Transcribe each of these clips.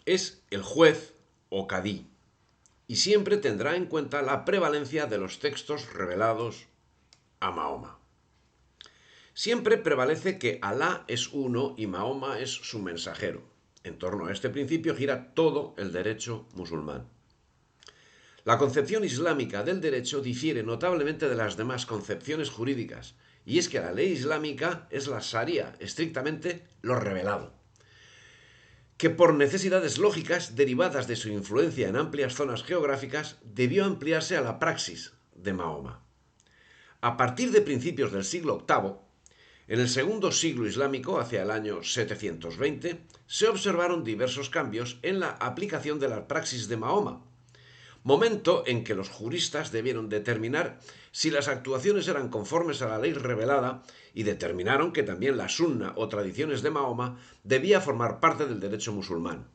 es el juez o cadí y siempre tendrá en cuenta la prevalencia de los textos revelados a Mahoma. Siempre prevalece que Alá es uno y Mahoma es su mensajero. En torno a este principio gira todo el derecho musulmán. La concepción islámica del derecho difiere notablemente de las demás concepciones jurídicas, y es que la ley islámica es la Sharia, estrictamente lo revelado, que por necesidades lógicas derivadas de su influencia en amplias zonas geográficas debió ampliarse a la praxis de Mahoma. A partir de principios del siglo VIII, en el segundo siglo islámico, hacia el año 720, se observaron diversos cambios en la aplicación de la praxis de Mahoma, momento en que los juristas debieron determinar si las actuaciones eran conformes a la ley revelada y determinaron que también la sunna o tradiciones de Mahoma debía formar parte del derecho musulmán.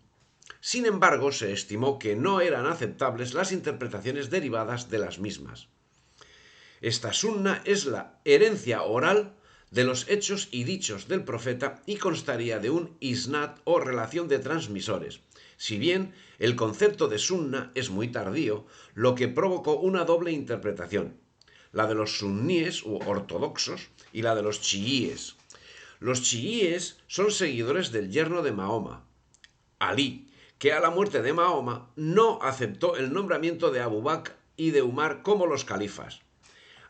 Sin embargo, se estimó que no eran aceptables las interpretaciones derivadas de las mismas. Esta sunna es la herencia oral de los hechos y dichos del profeta y constaría de un isnad o relación de transmisores. Si bien el concepto de sunna es muy tardío, lo que provocó una doble interpretación, la de los sunníes u ortodoxos y la de los chiíes. Los chiíes son seguidores del yerno de Mahoma, Alí, que a la muerte de Mahoma no aceptó el nombramiento de Abu Bakr y de Umar como los califas.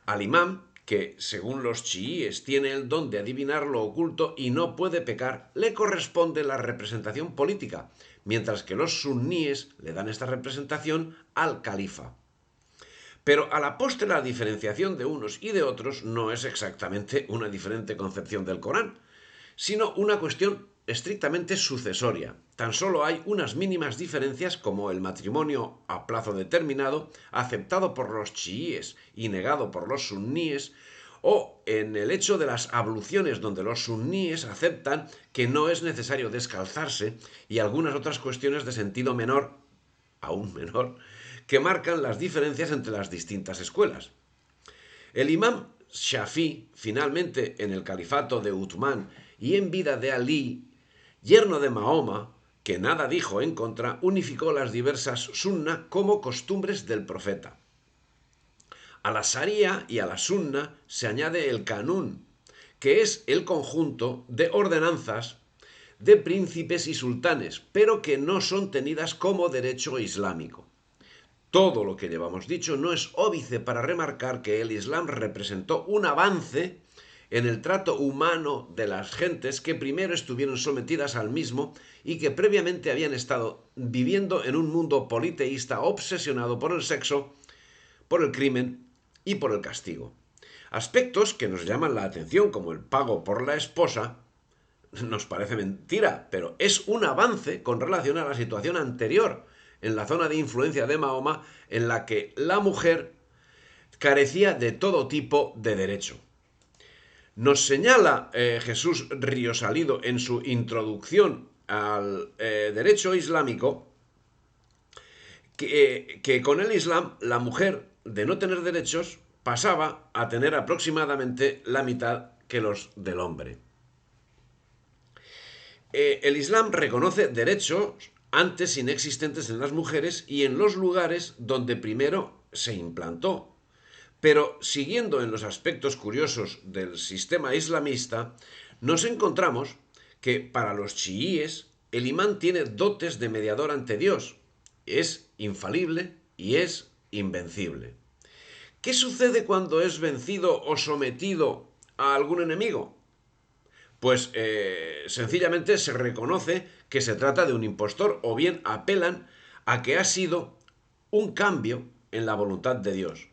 Al imán, que según los chiíes tiene el don de adivinar lo oculto y no puede pecar, le corresponde la representación política, mientras que los suníes le dan esta representación al califa. Pero a la postre la diferenciación de unos y de otros no es exactamente una diferente concepción del Corán, sino una cuestión estrictamente sucesoria. Tan solo hay unas mínimas diferencias como el matrimonio a plazo determinado, aceptado por los chiíes y negado por los suníes, o en el hecho de las abluciones donde los suníes aceptan que no es necesario descalzarse y algunas otras cuestiones de sentido menor, aún menor, que marcan las diferencias entre las distintas escuelas. El imán Shafi, finalmente en el califato de Uthman y en vida de Ali, yerno de Mahoma, que nada dijo en contra, unificó las diversas sunna como costumbres del profeta. A la Sharia y a la sunna se añade el kanun, que es el conjunto de ordenanzas de príncipes y sultanes, pero que no son tenidas como derecho islámico. Todo lo que llevamos dicho no es óbice para remarcar que el Islam representó un avance en el trato humano de las gentes que primero estuvieron sometidas al mismo y que previamente habían estado viviendo en un mundo politeísta obsesionado por el sexo, por el crimen y por el castigo. Aspectos que nos llaman la atención, como el pago por la esposa, nos parece mentira, pero es un avance con relación a la situación anterior en la zona de influencia de Mahoma, en la que la mujer carecía de todo tipo de derecho. Nos señala Jesús Riosalido en su introducción al derecho islámico que con el Islam la mujer de no tener derechos pasaba a tener aproximadamente la mitad que los del hombre. El Islam reconoce derechos antes inexistentes en las mujeres y en los lugares donde primero se implantó. Pero siguiendo en los aspectos curiosos del sistema islamista, nos encontramos que para los chiíes el imán tiene dotes de mediador ante Dios, es infalible y es invencible. ¿Qué sucede cuando es vencido o sometido a algún enemigo? Pues sencillamente se reconoce que se trata de un impostor o bien apelan a que ha sido un cambio en la voluntad de Dios.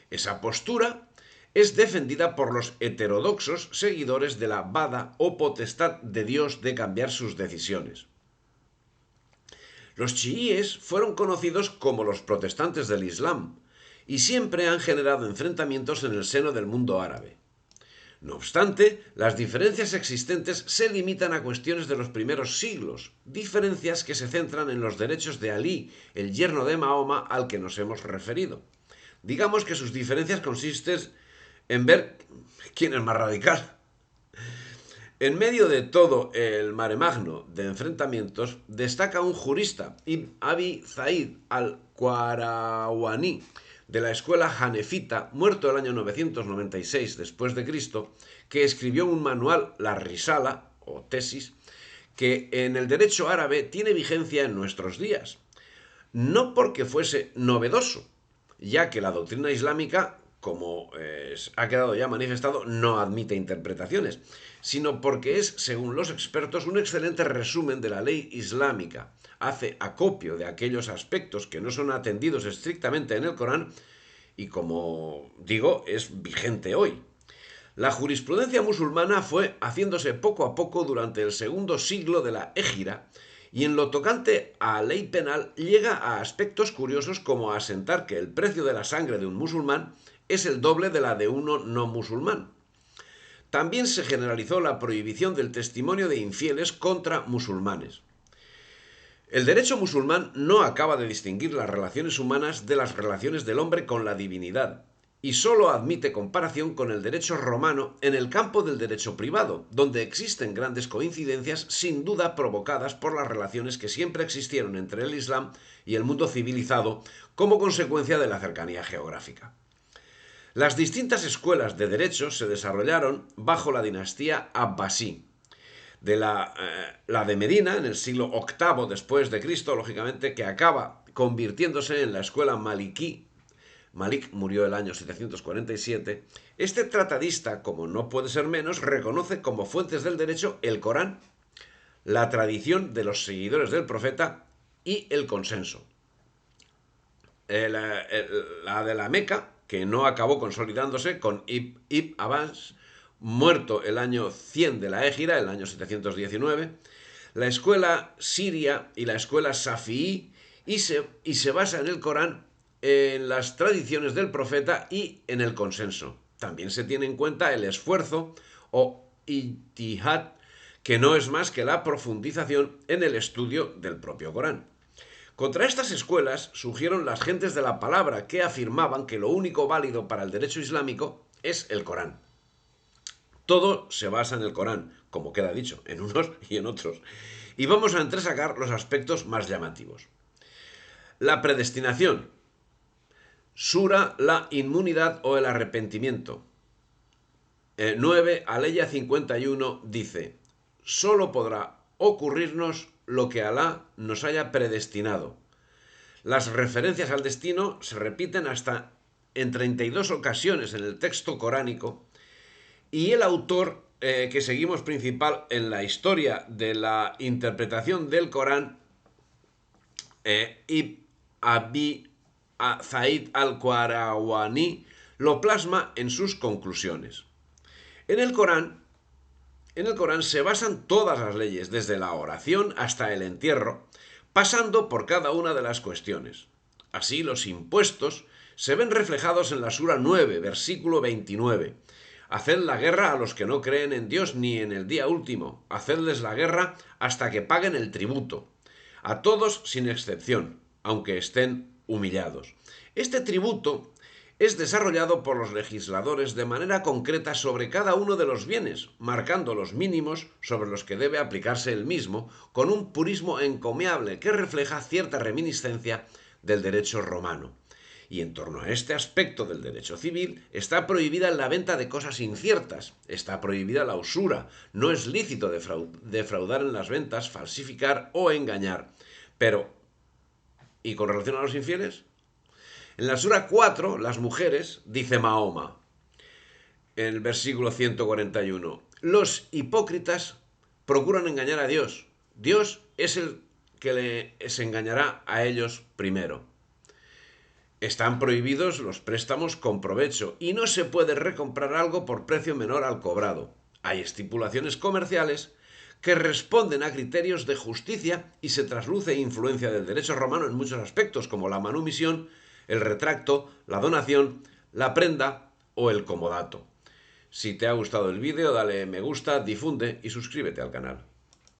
Esa postura es defendida por los heterodoxos seguidores de la Bada o potestad de Dios de cambiar sus decisiones. Los chiíes fueron conocidos como los protestantes del Islam y siempre han generado enfrentamientos en el seno del mundo árabe. No obstante, las diferencias existentes se limitan a cuestiones de los primeros siglos, diferencias que se centran en los derechos de Alí, el yerno de Mahoma al que nos hemos referido. Digamos que sus diferencias consisten en ver quién es más radical. En medio de todo el maremagno de enfrentamientos, destaca un jurista, Ibn Abi Zaid al-Qayrawani, de la escuela hanefita, muerto el año 996 después de Cristo, que escribió un manual, la Risala, o tesis, que en el derecho árabe tiene vigencia en nuestros días. No porque fuese novedoso, ya que la doctrina islámica, como ha quedado ya manifestado, no admite interpretaciones, sino porque es, según los expertos, un excelente resumen de la ley islámica. Hace acopio de aquellos aspectos que no son atendidos estrictamente en el Corán y, como digo, es vigente hoy. La jurisprudencia musulmana fue haciéndose poco a poco durante el segundo siglo de la Égira y en lo tocante a ley penal llega a aspectos curiosos como asentar que el precio de la sangre de un musulmán es el doble de la de uno no musulmán. También se generalizó la prohibición del testimonio de infieles contra musulmanes. El derecho musulmán no acaba de distinguir las relaciones humanas de las relaciones del hombre con la divinidad, y sólo admite comparación con el derecho romano en el campo del derecho privado, donde existen grandes coincidencias sin duda provocadas por las relaciones que siempre existieron entre el Islam y el mundo civilizado como consecuencia de la cercanía geográfica. Las distintas escuelas de derecho se desarrollaron bajo la dinastía abbasí. La de Medina, en el siglo VIII después de Cristo, lógicamente, que acaba convirtiéndose en la escuela malikí. Malik murió el año 747. Este tratadista, como no puede ser menos, reconoce como fuentes del derecho el Corán, la tradición de los seguidores del profeta y el consenso. La de la Meca, que no acabó consolidándose con Ibn Abbas, muerto el año 100 de la Égira, el año 719, la escuela siria y la escuela safí, y se basa en el Corán, en las tradiciones del profeta y en el consenso. También se tiene en cuenta el esfuerzo o ijtihad, que no es más que la profundización en el estudio del propio Corán. Contra estas escuelas surgieron las gentes de la palabra, que afirmaban que lo único válido para el derecho islámico es el Corán. Todo se basa en el Corán, como queda dicho, en unos y en otros. Y vamos a entresacar los aspectos más llamativos. La predestinación. Sura la inmunidad o el arrepentimiento. 9, Aleya 51 dice: solo podrá ocurrirnos lo que Alá nos haya predestinado. Las referencias al destino se repiten hasta en 32 ocasiones en el texto coránico, y el autor que seguimos principal en la historia de la interpretación del Corán, Ibn Abi Zaid al-Qayrawani, lo plasma en sus conclusiones. En el Corán se basan todas las leyes, desde la oración hasta el entierro, pasando por cada una de las cuestiones. Así, los impuestos se ven reflejados en la Sura 9, versículo 29. Haced la guerra a los que no creen en Dios ni en el día último. Hacedles la guerra hasta que paguen el tributo. A todos sin excepción, aunque estén humillados. Este tributo es desarrollado por los legisladores de manera concreta sobre cada uno de los bienes, marcando los mínimos sobre los que debe aplicarse el mismo, con un purismo encomiable que refleja cierta reminiscencia del derecho romano. Y en torno a este aspecto del derecho civil, está prohibida la venta de cosas inciertas, está prohibida la usura, no es lícito defraudar en las ventas, falsificar o engañar. Pero, ¿y con relación a los infieles? En la Sura 4, las mujeres, dice Mahoma, en el versículo 141, los hipócritas procuran engañar a Dios. Dios es el que les engañará a ellos primero. Están prohibidos los préstamos con provecho y no se puede recomprar algo por precio menor al cobrado. Hay estipulaciones comerciales que responden a criterios de justicia y se trasluce influencia del derecho romano en muchos aspectos, como la manumisión, el retracto, la donación, la prenda o el comodato. Si te ha gustado el vídeo, dale me gusta, difunde y suscríbete al canal.